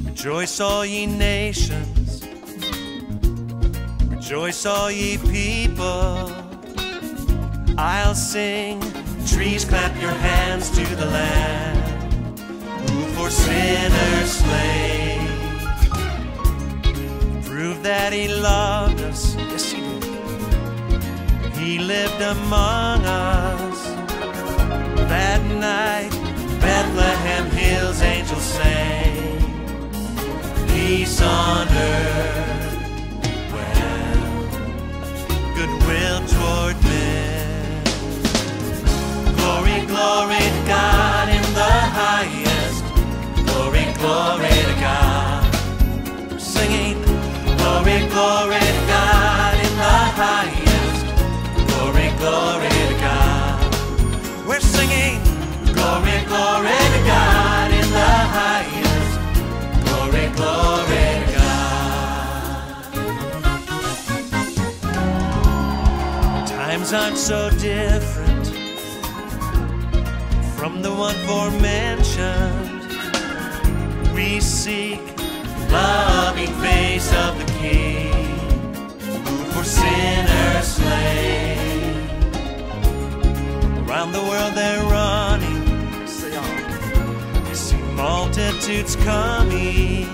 Rejoice, all ye nations, rejoice, all ye people. I'll sing, trees clap your hands to the Lamb, who for sinners slain. Prove that he loved us, yes he did. He lived among us. That night, Bethlehem hills angels sang, peace on earth, well, goodwill toward men. Glory, glory to God in the highest. Glory, glory to God. We're singing, glory, glory to God in the highest. Glory, glory to God. We're singing, glory, glory to God in the highest. Glory, glory to God. Times aren't so different from the one forementioned. We seek the loving face of the King, who for sinners slain. Around the world they're running, you see multitudes coming,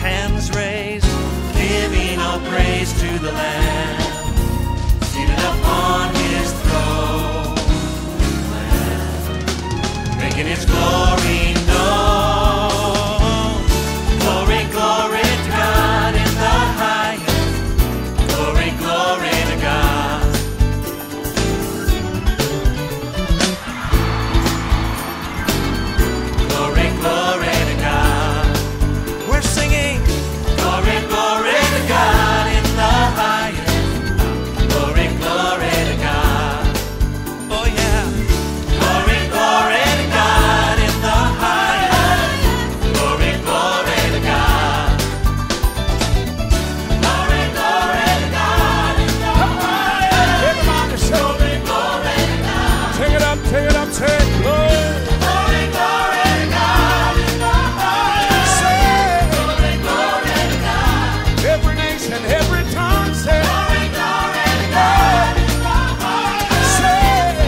hands raised, giving all praise to the Lamb, seated upon his throne, making his glory known. Glory, glory to God in the highest. Glory, glory to God. Glory, glory to God. We're singing, glory, glory to God in the highest. Glory, glory to God. Oh yeah. Glory, glory to God in the highest. Glory, glory to God. Glory, glory to God in the highest. Everybody say, Glory, glory to God. take it up, take it up, take it glory. Glory, glory to God in the highest. Say, Glory, glory to God. every nation, every tongue, say, Glory, glory to God in the highest. say,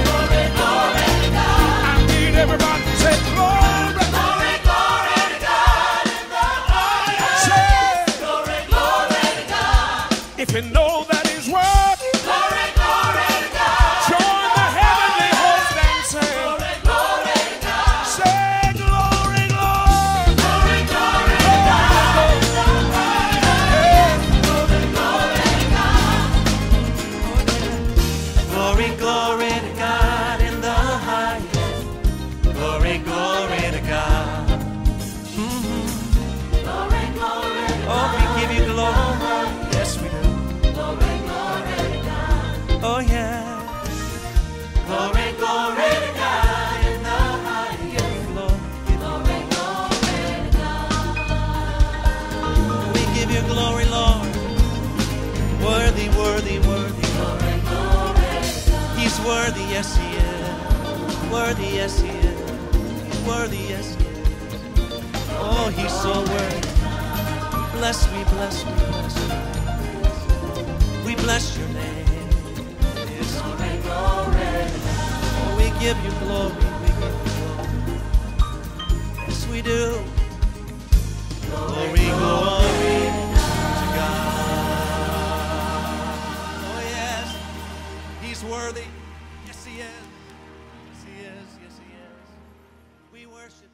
Glory, glory to God. I need everybody to say glory. Glory, glory to God in the highest. Say, Glory, glory to God. if you know that he's worthy, Glory, glory to God. join the heavenly host and say, Glory, glory to God. say, glory, glory. Glory, glory to God in the highest. Glory, glory to God. Glory, glory to God in the highest. Glory, glory to God. Glory, glory to God. Oh, we give you glory. Yes, we do. Glory, glory to God. Oh, yeah. Glory, glory to God in the highest. Give you glory. Glory, glory to God. We give you glory, Lord. Worthy, worthy, worthy. Glory, glory to God. He's worthy, yes, he is. Worthy, yes, he is. Worthy, yes, he is. Oh, he's so worthy. Bless me, bless me, bless me. We bless your name. Yes, glory, glory. Oh, we give you glory, we give you glory. Yes, we do. Glory, glory to God. Oh, yes, he's worthy. Yes, he is. Yes, he is. Yes, he is. We worship